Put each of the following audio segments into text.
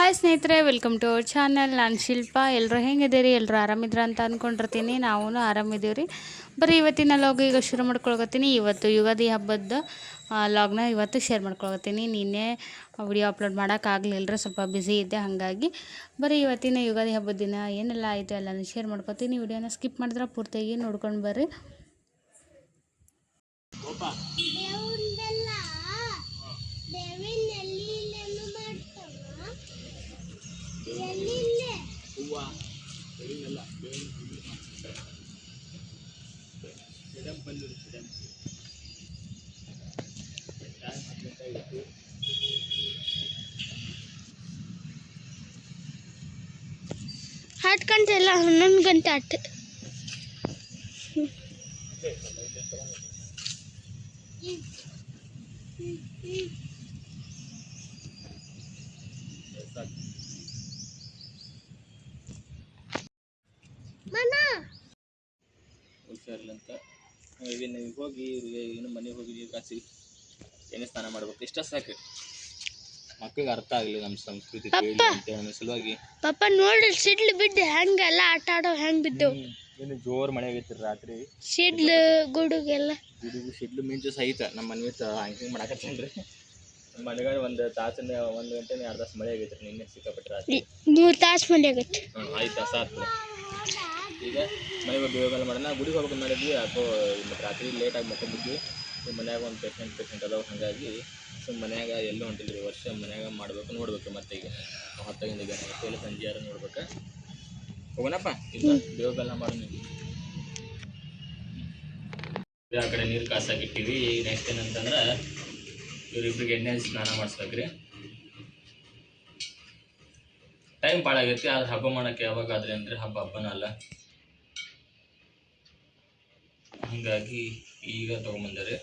Hi ಸ್ನೇಹಿತರೆ, welcome to our channel. ನಾನು ಶಿಲ್ಪಾ. ಎಲ್ಲರೂ ಹೆಂಗಿದ್ದೀರಿ? ಎಲ್ಲರೂ ಆರಾಮಿದ್ರ ಅಂತ ಅಂದ್ಕೊಂಡಿರ್ತೀನಿ. ನಾವು ಆರಾಮಿದ್ದೀವಿ ರೀ. ಬರೀ ಇವತ್ತಿನ ಲಾಗ್ ಈಗ ಶುರು ಮಾಡ್ಕೊಳಕತ್ತೀನಿ. ಇವತ್ತು ಯುಗಾದಿ ಹಬ್ಬದ ಲಾಗ್ನ ಇವತ್ತು ಶೇರ್ ಮಾಡ್ಕೊಳಕತ್ತೀನಿ. ನಿನ್ನೆ ವಿಡಿಯೋ ಅಪ್ಲೋಡ್ ಮಾಡೋಕ್ಕಾಗಲಿಲ್ಲ, ಸ್ವಲ್ಪ ಬ್ಯುಸಿ ಇದ್ದೆ. ಹಾಗಾಗಿ ಬರೀ ಇವತ್ತಿನ ಯುಗಾದಿ ಹಬ್ಬದ ದಿನ ಏನೆಲ್ಲ ಆಯಿತು ಎಲ್ಲನೂ ಶೇರ್ ಮಾಡ್ಕೊತೀನಿ. ವಿಡಿಯೋನ ಸ್ಕಿಪ್ ಮಾಡಿದ್ರೆ ಪೂರ್ತಿಯಾಗಿ ನೋಡ್ಕೊಂಡು ಬರ್ರಿ. ಹತ್ತು ಗಂಟೆ ಎಲ್ಲ 11 ಗಂಟೆ ಆಯ್ತು. ಹುಷಾರಿಲ್ಲಂತ ನೀವು ಹೋಗಿ ಇನ್ನು ಮನೆಗೆ ಹೋಗಿ ನೀರು ಕಾಸಿ ಎಣ್ಣೆ ಸ್ನಾನ ಮಾಡ್ಬೇಕು. ಇಷ್ಟ ಸಾಕು. ಮಕ್ಕಳಿಗೆ ಅರ್ಥ ಆಗಲಿ ನಮ್ಮ ಸಂಸ್ಕೃತಿ ಕೇಳಿ ಅಂತೇಳಿ ಅನ್ನೋ ಸಲುವಾಗಿ. ಪಾಪ ನೋಡ್ರಿ ಸಿಡ್ಲು ಬಿದ್ದು ಹೆಂಗೆಲ್ಲ ಆಟ ಆಡೋ ಹೆಂಗೆ ಬಿದ್ದು. ಇನ್ನು ಜೋರು ಮಳೆ ಆಗೈತಿ ರಾತ್ರಿ. ಸಿಡ್ಲು ಗುಡುಗೆಲ್ಲ ಸಿಡ್ಲು ಮಿಂಚು ಸಹಿತ ನಮ್ಮ ಮನೆ ಹಂಗೆ ಮಾಡಾಕತ್ತೇನ್ರಿ. ನಮ್ಮ ಮನೆಗಾರ ಒಂದು ತಾಸಿನ 1 ಗಂಟೆ 2 ತಾಸು ಮಳೆ ಆಗೈತೆ ರೀ. ನಿನ್ನೆ ಸಿಕ್ಕಾಪಟ್ಟೆ ರಾತ್ರಿ 3 ತಾಸು ಮಳೆ ಆಗೈತೆ. 5 ತಾಸು ಆಯ್ತು. ಈಗ ಮನೆಗೆ ಬೇಗಲ್ಲ ಮಾಡೋಣ. ಗುಡಿಗೆ ಹೋಗ್ಬೇಕು ಮಾಡಿದ್ವಿ. ಯಾಕೋ ಮತ್ತು ರಾತ್ರಿ ಲೇಟಾಗಿ ಮಕ್ಕೊಂಬಿದ್ವಿ. ಮನ್ಯಾಗ ಒಂದು ಪೇಷಂಟ್ ಅದಾವೆ. ಹಾಗಾಗಿ ಮನ್ಯಾಗ ಎಲ್ಲೂ ಹೊಂಟಿಲ್ಲ ಈ ವರ್ಷ. ಮನ್ಯಾಗ ಮಾಡ್ಬೇಕು ನೋಡ್ಬೇಕು. ಮತ್ತೆ ಈಗ 10 ಗಂಟೆಗೆ ಮತ್ತೆ ಸಂಜೆ ಯಾರು ನೋಡ್ಬೇಕು. ಹೋಗೋಣಪ್ಪ. ಇಲ್ಲ ಬೇಗಲ್ಲ ಮಾಡೋಣ. ಆ ಕಡೆ ನೀರು ಕಾಸಾಕಿಟ್ಟಿವಿ. ನೆಕ್ಸ್ಟ್ ಏನಂತಂದ್ರೆ ಇವರಿಬ್ರಿಗೆ ಎಣ್ಣೆ ಸ್ನಾನ ಮಾಡಿಸ್ಬೇಕ್ರಿ. ಟೈಮ್ ಭಾಳ ಆಗೈತಿ. ಆದ್ರೆ ಹಬ್ಬ ಮಾಡೋಕ್ಕೆ ಯಾವಾಗಾದ್ರೆ ಅಂದರೆ ಹಬ್ಬನ ಅಲ್ಲ. ಹಾಗಾಗಿ ಈಗ ತೊಗೊಂಬಂದಾರೆ.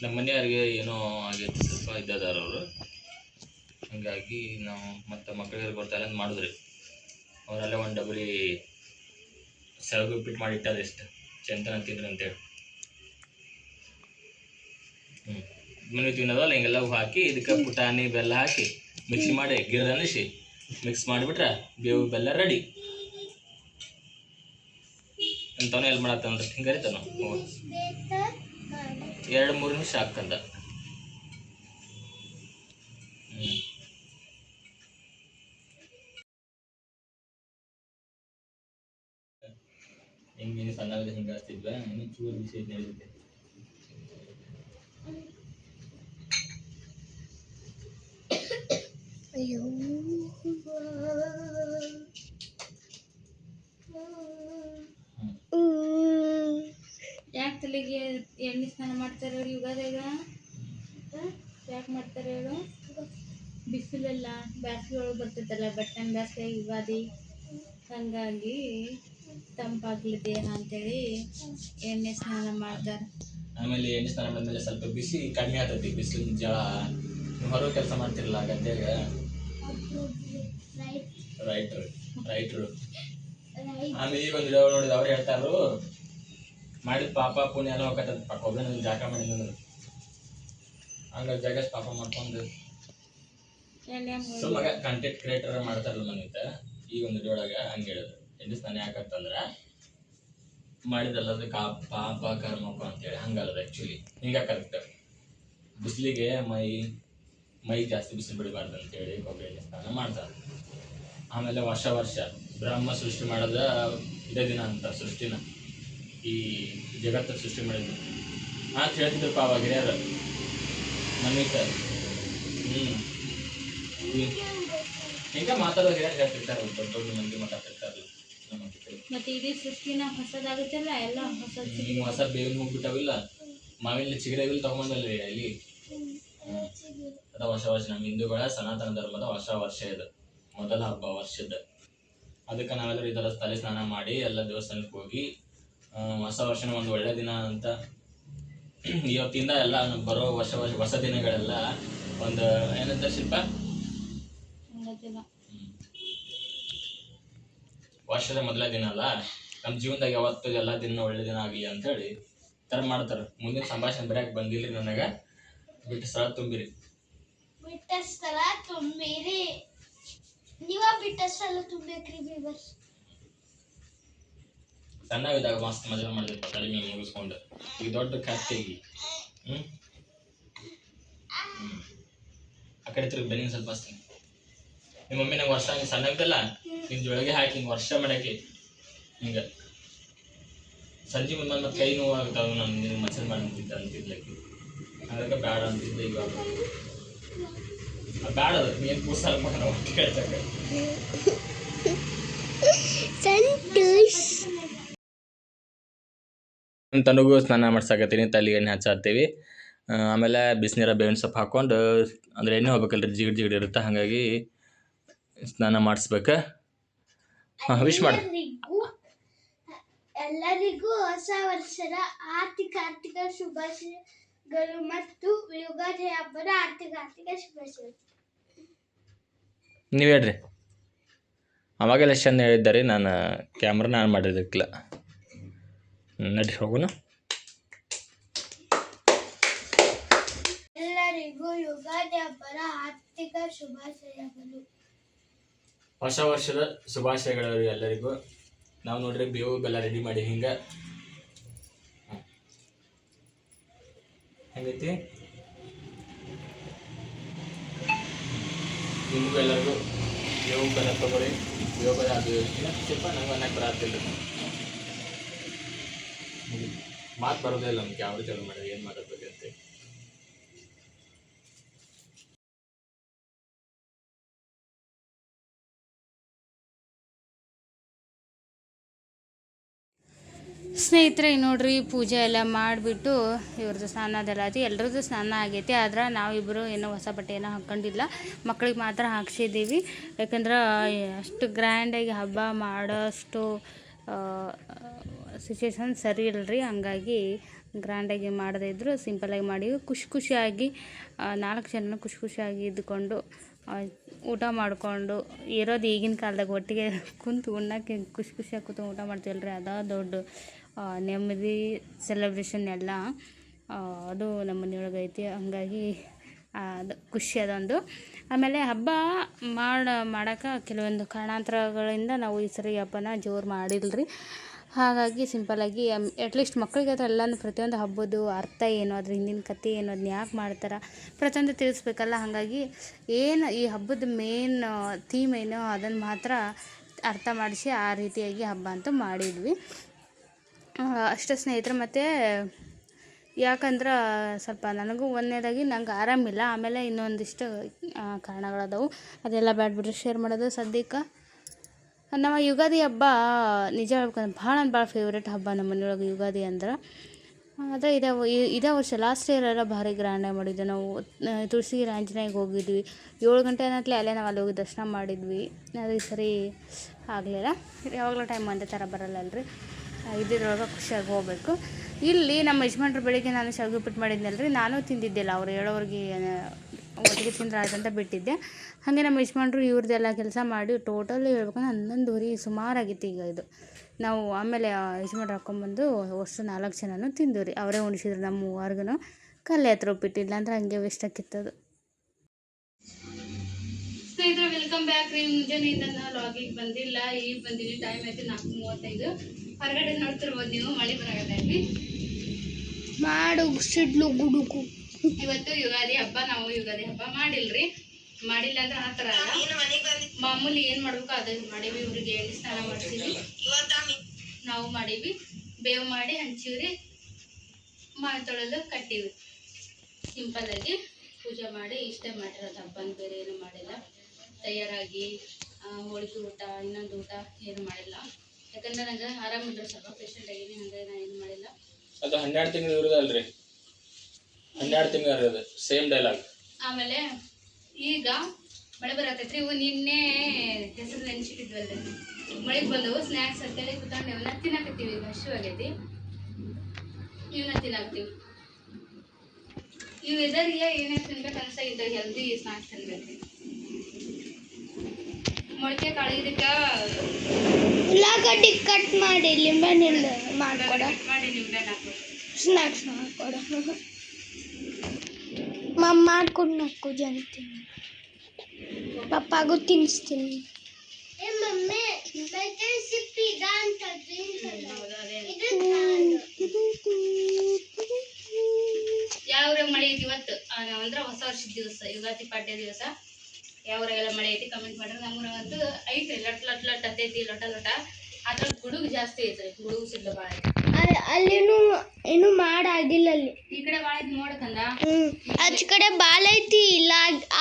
ನಮ್ಮ ಮನೆಯವ್ರಿಗೆ ಏನೋ ಆಗೈತಿ, ಸ್ವಲ್ಪ ಇದ್ದದಾರ ಅವರು. ಹಾಗಾಗಿ ನಾವು ಮತ್ತು ಮಕ್ಕಳಿಗೆ ಬರ್ತಾರೆ ಅಂತ ಮಾಡಿದ್ರಿ. ಅವರೆಲ್ಲ ಒಂದು ಡಬರಿ ಸೆಳಗು ಉಪ್ಪಿಟ್ಟು ಮಾಡಿಟ್ಟಾರೆ. ಎಷ್ಟು ಚಂತನ ತಿಂದ್ರು ಅಂತೇಳಿ. ಮನೆ ತಿನ್ನೋದಲ್ಲ ಹಿಂಗೆಲ್ಲ ಹಾಕಿ ಇದಕ್ಕೆ ಪುಟಾಣಿ ಬೆಲ್ಲ ಹಾಕಿ ಮಿಕ್ಸಿ ಮಾಡಿ ಗಿಡ ಅನ್ನಿಸಿ ಮಿಕ್ಸ್ ಮಾಡಿಬಿಟ್ರೆ ಬೇವು ಬೆಲ್ಲ ರೆಡಿ. ಅಂತವನೇ ಎಲ್ಲಿ ಮಾಡತ್ತಂದ್ರೆ ಹಿಂಗೆ ಅರಿತಾನ 2-3 ನಿಮಿಷ ಹಾಕಂದ. ಹಿಂಗೆ ಸಣ್ಣ ಹಿಂಗೆ ಹಚ್ತಿದ್ವ. ಇನ್ನು ಚೂರು ಬಿಸಿ ನಡೆಯುತ್ತೆ. ಅಯ್ಯೋ ಯಾಕೆ ತಲೆಗೆ ಎಣ್ಣೆ ಸ್ನಾನ ಮಾಡ್ತಾರೆ ಹೇಳಿ ಯುಗಾದಿಗ? ಯಾಕೆ ಮಾಡ್ತಾರೆ ಹೇಳು? ಬಿಸಿಲೆಲ್ಲ ಬ್ಯಾಸಿಗೆ ಒಳಗೆ ಬರ್ತೈತಲ್ಲ, ಬಟ್ಟೆ ಬ್ಯಾಸಿಗೆ ಯುಗಾದಿ. ಹಾಗಾಗಿ ತಂಪಾಗ್ಲಿ ದೇಹ ಅಂತೇಳಿ ಎಣ್ಣೆ ಸ್ನಾನ ಮಾಡ್ತಾರೆ. ಆಮೇಲೆ ಎಣ್ಣೆ ಸ್ನಾನ ಮಾಡಿದ್ಮೇಲೆ ಸ್ವಲ್ಪ ಬಿಸಿ ಕಡಿಮೆ ಆಗ್ತೈತಿ. ಬಿಸಿಲಿನ ಜಳ ಹೊರಗೆ ಕೆಲಸ ಮಾಡ್ತಿರಲ್ಲ ಗದ್ದೆಗ. ರೈಟ್ರು ಆಮೇಲೆ ಈಗ ಒಂದು ನೋಡಿದ ಅವ್ರು ಹೇಳ್ತಾರು ಮಾಡಿದ ಪಾಪ ಪುಣ್ಯ ಎಲ್ಲ ಹೋಗತ್ತದ. ಒಬ್ಬನ ಜಾಗ ಮಾಡಿದ್ರು ಹಂಗ ಜಾಗ ಪಾಪ ಮಾಡ್ಕೊಂಡು ಸುಮ್ಮಗ ಕಂಟೆಂಟ್ ಕ್ರಿಯೇಟರ್ ಮಾಡ್ತಾರಲ್ಲ ಮನಿತ. ಈಗ ಒಂದು ಒಳಗೆ ಹಂಗೆ ಹೇಳಿದ್ರು, ಎಣ್ಣೆ ಸ್ನಾನ ಯಾಕಂತಂದ್ರ ಮಾಡಿದಲ್ಲದ ಪಾಪ ಕರ್ಮಕ್ಕ ಅಂತೇಳಿ. ಹಂಗಲ್ಲದ ಆ್ಯಕ್ಚುಲಿ ಹಿಂಗ ಕರೆಕ್ಟ್. ಬಿಸಿಲಿಗೆ ಮೈ ಜಾಸ್ತಿ ಬಿಸಿಲು ಬಿಡಬಾರ್ದು ಅಂತೇಳಿ ಕೊಬ್ಬರಿ ಎಣ್ಣೆ ಸ್ನಾನ ಮಾಡ್ತಾರೆ. ಆಮೇಲೆ ವರ್ಷ ಬ್ರಹ್ಮ ಸೃಷ್ಟಿ ಮಾಡೋದ ಇದೇ ದಿನ ಅಂತ. ಸೃಷ್ಟಿನ ಈ ಜಗತ್ತು ಸೃಷ್ಟಿ ಮಾಡಿದ್ರು ಅಂತ ಹೇಳ್ತಿದ್ರು ಅವಾಗ ಹಿರಿಯರು ಮನಿತ. ಹಿಂಗ ಮಾತಾಡೋ ಹಿರಿಯರು ಹೇಳ್ತಿರ್ತಾರೆ. ದೊಡ್ಡ ಮಂದಿ ಮಾತಾಡ್ತಿರ್ತಾರಲ್ಲ. ಮತ್ತೆ ಇಡೀ ಸೃಷ್ಟಿನ ಹೊಸದಾಗುತ್ತಲ್ಲ, ಎಲ್ಲ ಹೊಸ ಬೇವಿನ ಹೋಗ್ಬಿಟ್ಟಾವಿಲ್ಲ, ಮಾವಿನ ಚಿಗರೆವಿಲ್ಲ ತಗೊಂಬಂದಲ್ರಿ ಅಲ್ಲಿ. ಅದ ವರ್ಷ ನಮ್ಮ ಹಿಂದೂಗಳ ಸನಾತನ ಧರ್ಮದ ವರ್ಷ ಇದು ಮೊದಲ ಹಬ್ಬ ವರ್ಷದ. ಅದಕ್ಕೆ ನಾವೆಲ್ಲರೂ ಈ ಥರ ತಲೆ ಸ್ನಾನ ಮಾಡಿ ಎಲ್ಲ ದೇವಸ್ಥಾನಕ್ಕೆ ಹೋಗಿ ಹೊಸ ವರ್ಷನ ಒಂದು ಒಳ್ಳೆ ದಿನ ಅಂತ ಇವತ್ತಿಂದ ಎಲ್ಲ ಬರೋ ಹೊಸ ದಿನಗಳೆಲ್ಲ ಒಂದು ಏನಂತ ಶಿಲ್ಪ ವರ್ಷದ ಮೊದಲ ದಿನ ಅಲ್ಲ. ನಮ್ಮ ಜೀವನದಾಗ ಯಾವತ್ತು ಎಲ್ಲ ದಿನ ಒಳ್ಳೆ ದಿನ ಆಗಲಿ ಅಂತೇಳಿ ಥರ ಮಾಡ್ತಾರೆ. ಮುಂದಿನ ಸಂಭಾಷಣೆ ಬರೆಯಕ್ಕೆ ಬಂದಿಲ್ಲ ನನಗೆ. ಬಿಟ್ಟು ಸ್ಥಳ ತುಂಬಿರಿ. मेरे ನೀವ ಬಿಟ್ಟಷ್ಟಲ್ಲ ತುಂಬಬೇಕ್ರಿ ಬೀವರ್ಸ್. ಸಣ್ಣವಿದ್ದಾಗ ಮಸ್ತ್ ಮಜಾ ಮಾಡಿದ್ವಿ ಕಡಿಮೆ ಮುಗಿಸ್ಕೊಂಡು. ಈಗ ದೊಡ್ಡ ಕತ್ತೆಗಿ ಆ ಕಡೆ ತಿರುಗಿ ಬನ್ನಿ ಸ್ವಲ್ಪ ಹಚ್ತೀನಿ. ನಿಮ್ಮ ಮಮ್ಮಿ ನಂಗೆ ವರ್ಷ ಹಿಂಗೆ ಸಣ್ಣವಿದ್ದಲ್ಲ ನಿನ್ ಜೊಳಗೆ ಹಾಕಿ ಹಿಂಗೆ ವರ್ಷ ಮಾಡಕ್ಕೆ ಹಿಂಗೆ ಸಂಜೆ ಮುಂದೆ ಮತ್ತೆ ಕೈ ನೋವಾಗ್ತಾವ. ನಾನು ನಿನಗೆ ಮಸಾಜ್ ಮಾಡಿ ಅಂತಿದ್ಲಕ್ಕೆ ಅದಕ್ಕೆ ಬೇಡ ಅಂತಿದ್ದೆ. ಇವಾಗ ಬೇಡ ಅದು ನೀನು ಕೂಸಲ್ ಮಾಡ ಕೇಳ್ತಕ್ಕ. ತನಗೂ ಸ್ನಾನ ಮಾಡ್ಸಾಕತ್ತೀನಿ, ತಲೆಗೆ ಎಣ್ಣೆ ಹಚ್ಚಾತ್ತೀವಿ. ಆಮೇಲೆ ಬಿಸಿನೀರ ಬೇವಿನ ಸೊಪ್ಪು ಹಾಕ್ಕೊಂಡು ಅಂದರೆ ಎಣ್ಣೆ ಹೋಗ್ಬೇಕಲ್ರಿ, ಜಿಗಿಡ್ ಇರುತ್ತೆ, ಹಾಗಾಗಿ ಸ್ನಾನ ಮಾಡಿಸ್ಬೇಕು. ಹಾಂ ವಿಶ್ ಮಾಡಿ. ಎಲ್ಲರಿಗೂ ಹೊಸ ವರ್ಷದ ಆರ್ಥಿಕ ಶುಭಾಶಯಗಳು ಮತ್ತು ಯುಗಾದಿ ಹಬ್ಬದ ಆರ್ಥಿಕ ಶುಭಾಶಯಗಳು. ನೀವು ಹೇಳ್ರಿ. ಅವಾಗೆಲ್ಲ ಚಂದ ಹೇಳಿದ್ದಾರೆ, ನಾನು ಕ್ಯಾಮ್ರಾ ನಾನು ಮಾಡಿದ್ದಕ್ಕಿಲ್ಲ. ನಡಿ ಹೋಗೋಣ. ಎಲ್ಲರಿಗೂ ಯುಗಾದಿ ಹಬ್ಬದ ಆರ್ಥಿಕ ಶುಭಾಶಯಗಳು. ಹೊಸ ವರ್ಷದ ಶುಭಾಶಯಗಳು ಎಲ್ಲರಿಗೂ. ನಾವು ನೋಡ್ರಿ ಬೇವು ಬೆಲ್ಲ ರೆಡಿ ಮಾಡಿ ಹಿಂಗೆ ಹೆಂಗೈತಿ. ನಿಮಗೂ ಎಲ್ಲರಿಗೂ ಬೇವು ಬೆಲ್ಲ ತಗೊಳ್ಳಿ. ಬೇವು ಬೆಲ್ಲ ಅದು ಸ್ವಲ್ಪ ನಂಗೆ ಅನ್ನಕ್ಕೆ ಬರತ್ತಿಲ್ಲ, ಮಾತು ಬರೋದೇ ಇಲ್ಲ ನಮ್ಗೆ. ಯಾವ ಚಾಲು ಮಾಡಿದ್ರೆ ಏನು ಮಾತಾಡ್ಬೇಕಂತೆ. ಸ್ನೇಹಿತರೆ ನೋಡ್ರಿ, ಪೂಜೆ ಎಲ್ಲ ಮಾಡಿಬಿಟ್ಟು ಇವ್ರದ್ದು ಸ್ನಾನ ಅದೆಲ್ಲ ಆಯ್ತು. ಎಲ್ರದ್ದು ಸ್ನಾನ ಆಗೈತಿ. ಆದ್ರೆ ನಾವಿಬ್ಬರು ಏನೋ ಹೊಸ ಬಟ್ಟೆ ಏನೋ ಹಾಕ್ಕೊಂಡಿಲ್ಲ, ಮಕ್ಳಿಗೆ ಮಾತ್ರ ಹಾಕ್ಸಿದ್ದೀವಿ. ಯಾಕಂದ್ರೆ ಅಷ್ಟು ಗ್ರ್ಯಾಂಡಾಗಿ ಹಬ್ಬ ಮಾಡೋಷ್ಟು ಸಿಚುವೇಶನ್ ಸರಿ ಇಲ್ಲರಿ, ಹಂಗಾಗಿ ಗ್ರ್ಯಾಂಡಾಗಿ ಮಾಡದೇ ಇದ್ದರೂ ಸಿಂಪಲಾಗಿ ಮಾಡಿ ಖುಷಿಯಾಗಿ 4 ಜನ ಖುಷಿಯಾಗಿ ಇದ್ದುಕೊಂಡು ಊಟ ಮಾಡಿಕೊಂಡು ಇರೋದು. ಈಗಿನ ಕಾಲದಾಗ ಒಟ್ಟಿಗೆ ಕುಂತು ಉಣ್ಣಕ್ಕೆ ಖುಷಿಯಾಗಿ ಕೂತು ಊಟ ಮಾಡ್ತೀವಲ್ರಿ, ಅದ ದೊಡ್ಡ ನೆಮ್ಮದಿ ಸೆಲೆಬ್ರೇಷನ್ ಎಲ್ಲ ಅದು ನಮ್ಮ ಮನೆಯೊಳಗೆ ಐತಿ. ಹಂಗಾಗಿ ಅದು ಖುಷಿ ಅದೊಂದು. ಆಮೇಲೆ ಹಬ್ಬ ಮಾಡೋಕೆ ಕೆಲವೊಂದು ಕಾರಣಾಂತರಗಳಿಂದ ನಾವು ಈ ಸರಿ ಹಬ್ಬನ ಜೋರು ಮಾಡಿಲ್ರಿ. ಹಾಗಾಗಿ ಸಿಂಪಲ್ಲಾಗಿ ಅಟ್ಲೀಸ್ಟ್ ಮಕ್ಕಳಿಗೆ ಅದು ಎಲ್ಲನೂ ಪ್ರತಿಯೊಂದು ಹಬ್ಬದ್ದು ಅರ್ಥ ಏನು, ಅದ್ರ ಹಿಂದಿನ ಕಥೆ ಏನು, ಅದನ್ನ ಯಾಕೆ ಮಾಡ್ತಾರೆ ಪ್ರತಿಯೊಂದು ತಿಳಿಸ್ಬೇಕಲ್ಲ. ಹಾಗಾಗಿ ಏನು ಈ ಹಬ್ಬದ ಮೇನ್ ಥೀಮ್ ಏನೋ ಅದನ್ನು ಮಾತ್ರ ಅರ್ಥ ಮಾಡಿಸಿ ಆ ರೀತಿಯಾಗಿ ಹಬ್ಬ ಅಂತೂ ಮಾಡಿದ್ವಿ ಅಷ್ಟೇ ಸ್ನೇಹಿತರೆ. ಮತ್ತು ಯಾಕಂದ್ರೆ ಸ್ವಲ್ಪ ನನಗೂ ಒಂದನೇದಾಗಿ ನಂಗೆ ಆರಾಮಿಲ್ಲ, ಆಮೇಲೆ ಇನ್ನೊಂದಿಷ್ಟು ಕಾರಣಗಳದಾವು, ಅದೆಲ್ಲ ಬ್ಯಾಡ್ಬಿಟ್ರೆ ಶೇರ್ ಮಾಡೋದು ಸದ್ಯಕ್ಕೆ. ನಮ್ಮ ಯುಗಾದಿ ಹಬ್ಬ ನಿಜ ಹೇಳ್ಬೇಕಂದ್ರೆ ಭಾಳ ಫೇವ್ರೇಟ್ ಹಬ್ಬ ನಮ್ಮ ಮನೆಯೊಳಗೆ ಯುಗಾದಿ ಅಂದ್ರೆ. ಅದೇ ಇದೇ ವರ್ಷ ಲಾಸ್ಟ್ ಇಯರ್ ಎಲ್ಲ ಭಾರಿ ಗ್ರ್ಯಾಂಡಾಗಿ ಮಾಡಿದ್ವಿ. ನಾವು ತುಳಸಿಗಿರಿ ಆಂಜನೇಯಗೆ ಹೋಗಿದ್ವಿ 7 ಗಂಟೆ ಅನ್ನತ್ಲೆ ಅಲ್ಲೇ ನಾವು ಅಲ್ಲಿ ಹೋಗಿ ದರ್ಶನ ಮಾಡಿದ್ವಿ. ಅದು ಈ ಸರಿ ಆಗಲಿಲ್ಲ, ಯಾವಾಗಲೂ ಟೈಮ್ ಒಂದೇ ಥರ ಬರಲ್ಲಲ್ರಿ, ಇದ್ರೊಳಗೆ ಖುಷಿಯಾಗಿ ಹೋಗ್ಬೇಕು. ಇಲ್ಲಿ ನಮ್ಮ ಯಜಮಾನ್ರು ಬೆಳಿಗ್ಗೆ ನಾನು ಶಾವಿಗೆ ಉಪ್ಪಿಟ್ಟು ಮಾಡಿದ್ನಲ್ರಿ, ನಾನು ತಿಂದಿದ್ದಿಲ್ಲ. ಅವ್ರು ಹೇಳೋರಿಗೆ ಒಟ್ಟಿಗೆ ತಿಂದ್ರೆ ಆಯ್ತಂತ ಬಿಟ್ಟಿದ್ದೆ. ಹಾಗೆ ನಮ್ಮ ಯಜಮಾನ್ರು ಇವ್ರದ್ದೆಲ್ಲ ಕೆಲಸ ಮಾಡಿ ಟೋಟಲ್ ಹೇಳ್ಬೇಕಂದ್ರೆ 11 ಸುಮಾರಾಗಿತ್ತು. ಈಗ ಇದು ನಾವು ಆಮೇಲೆ ಯಜಮಾನ್ರು ಹಾಕ್ಕೊಂಬಂದು ಅಷ್ಟು 4 ಜನನೂ ತಿಂದಿವ್ರಿ. ಅವರೇ ಉಣಿಸಿದ್ರು ನಮ್ಮ 3 ಕಲ್ಲೆ ಹತ್ರ ಉಪ್ಪಿಟ್ಟಿಲ್ಲ ಅಂದ್ರೆ ಹಂಗೆ ವೇಸ್ಟ್ ಆಗಿತ್ತದು. ಸ್ನೇಹಿತರೆ ವೆಲ್ಕಮ್ ಬ್ಯಾಕ್ ರೀ. ಮುಂಜಾನೆ ಇದನ್ನು ಲಾಗಿಗೆ ಬಂದಿಲ್ಲ, ಈಗ ಬಂದೀನಿ. ಟೈಮ್ ಆಯ್ತು 4:35. ಹೊರಗಡೆ ನೋಡ್ತಿರ್ಬೋದು ನೀವು, ಮಳೆ ಬರಾಗತ್ತೈತಿ. ಮಾಡು ಸಿಡ್ಲು ಗುಡುಕು. ಇವತ್ತು ಯುಗಾದಿ ಹಬ್ಬ. ನಾವು ಯುಗಾದಿ ಹಬ್ಬ ಮಾಡಿಲ್ಲ ಅಂದ್ರೆ ಆ ಥರ ಅಲ್ಲ, ಮಾಮೂಲಿ ಏನು ಮಾಡ್ಬೇಕು ಅದನ್ನು ಮಾಡೀವಿ. ಇವ್ರಿಗೆ ಎಣ್ಣೆ ಸ್ನಾನ ಮಾಡ್ತೀವಿ, ನಾವು ಮಾಡೀವಿ. ಬೇವು ಮಾಡಿ ಹಂಚೀವ್ರಿ, ಮಾಡಿ ತೊಳೆದು ಕಟ್ಟೀವಿ. ಸಿಂಪಲ್ಲಾಗಿ ಪೂಜೆ ಮಾಡಿ ಇಷ್ಟೇ ಮಾಡಿರೋದು ಹಬ್ಬನ, ಬೇರೆ ಏನು ಮಾಡಿಲ್ಲ. ತಯಾರಾಗಿ ಹೋಳಿಗೆ ಊಟ ಇನ್ನೊಂದು ಊಟ ಏನು ಮಾಡಿಲ್ಲ. ಯಾಕಂದ್ರೆ ನಂಗೆ ಆರಾಮಿದ್ರೆ ಸ್ವಲ್ಪ ಪೇಷಂಟ್ ಆಗೀನಿ, ಹಂಗಾಗಿ ನಾನು ಏನು ಮಾಡಿಲ್ಲ. ಅದು 12 ತಿಂಗಳು ಇರೋದಲ್ರಿ, 12 ತಿಂಗಳು ಇರೋದು ಸೇಮ್ ಡೈಲಾಗ್. ಆಮೇಲೆ ಈಗ ಮಳೆ ಬರತೈತ್ರಿ. ಇವು ನಿನ್ನೆ ಹೆಸರು ನೆನ್ಸಿಟ್ಟಿದ್ವಲ್ರಿ, ಮಳೆಗೆ ಬಂದವು. ಸ್ನ್ಯಾಕ್ಸ್ ಅಂತೇಳಿ ಕೂತ್ಕೊಂಡು ಇವನ್ನ ತಿನ್ನಾಕತ್ತೀವಿ. ಈಗ ಹಸಿವು ಆಗೈತಿ, ಇವನ್ನ ತಿನ್ನಾಕ್ತೀವಿ. ಈ ವೆದರ್ಗೆ ಏನೇ ತಿನ್ಬೇಕು ಅನ್ಸ ಇದ್ದ ಹೆಲ್ದಿ ಸ್ನ್ಯಾಕ್ಸ್ ತಿನ್ಬೇಕು. ಮೊಳಕೆ ಕಾಳು ಇದಕ್ಕೆ ಉಳ್ಳಾಗಡ್ಡಿ ಕಟ್ ಮಾಡಿ ಲಿಂಬೆಹಣ್ಣು ಮಾಡ್ಕೊಡ, ಮಾಡಿ ನಿಂಬೆಹಣ್ಣು ಹಾಕ್ಬೇಕು, ಸ್ನ್ಯಾಕ್ಸ್ ಮಾಡ್ಕೊಡ. ಮಾಡ್ಕೊಂಡು ನಾಲ್ಕು ಜನ ತಿನ್ನಿ. ಪಪ್ಪಾಗೂ ತಿನ್ನಿಸ್ತೀನಿ. ಯಾವ ಮಳೆ ಐತಿ ಇವತ್ತು ಅಂದ್ರೆ ಹೊಸ ವರ್ಷದ ದಿವಸ, ಯುಗಾದಿ ಪಾಡ್ಯ ದಿವಸ. ಯಾವ ಊರಾಗೆಲ್ಲ ಮಳೆ ಐತಿ ಕಮೆಂಟ್ ಮಾಡ್ರಿ. ನಮ್ಮೂರಾಗಂತೂ ಐತ್ರಿ, ಲಟ್ ಲಟ್ ಲಟ್ ಹತ್ತೈತಿ, ಲೊಟ ಲೊಟ. ಅದ್ರಲ್ಲಿ ಗುಡುಗು ಜಾಸ್ತಿ ಐತ್ರಿ, ಗುಡುಗು ಸಿಡ್ಲು ಭಾಳ ಐತಿ. ಅಲ್ಲಿನೂ ಇನ್ನೂ ಮಾಡಾಗಿಲ್ಲ ಅಲ್ಲಿ. ಈ ಕಡೆ ಭಾಳ ಐತಿ ನೋಡಕಂದ. ಆಚ ಕಡೆ ಬಾಳ ಐತಿ, ಇಲ್ಲ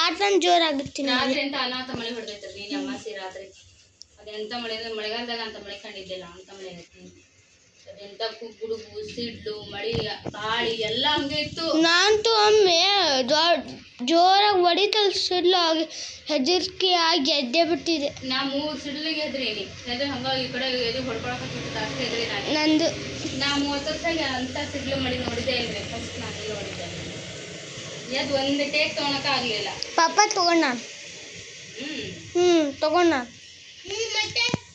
ಆತನ್ ಜೋರಾಗುತ್ತೆ. ರಾತ್ರಿ ಅಂತ ಅನಾಥ ಮಳೆ ಹೊಡೆದೈತ್ರಿ, ನೀನು ಅಮಾಸಿ ರಾತ್ರಿ. ಅದೆಂತ ಮಳೆ, ಮಳೆಗಾಲದಾಗ ಅಂತ ಮಳೆ ಕಂಡಿದ್ದಿಲ್ಲ, ಅಂತ ಮಳೆ ಐತಿ. ಅದೆಂತ ಗುಡುಗು ಸಿಡ್ಲು ಮಳಿ ಗಾಳಿ ಎಲ್ಲ ಹಂಗೆ ಇತ್ತು. ನಾನಂತೂ ಒಮ್ಮೆ ಜೋರಾಗಿ ಹೊಡಿತಲ್ ಸಿಡ್ಲು ಆಗಿ ಹೆದರಿಕೆ ಆಗಿ ಎದ್ದೆ ಬಿಟ್ಟಿದೆ. ನಾ 3 ಸಿಡ್ಲಿಗೆ ಎದ್ರೇನಿ, ಎದ್ರೆ ಹಂಗ ಈ ಕಡೆ ಎದು ಹೊಡ್ಕೊಳಕತ್ತಿತ್ತು, ಅಷ್ಟೇ ಎದ್ರಿ ನಾನು. ನಂದು ನಾ 30 ವರ್ಷಾಗ ಅಂತ ಸಿಡ್ಲು ಮಳಿ ನೋಡಿದ್ದೆ ಇಲ್ರಿ, ಫಸ್ಟ್ ನಾನು ನೋಡಿದ್ದೆ. ಎದ್ದು ಒಂದು ಟೇಕ್ ತೊಗೊಳಕ ಆಗಲಿಲ್ಲ. ಪಾಪ ತಗೊಂಡ ತಗೊಂಡ.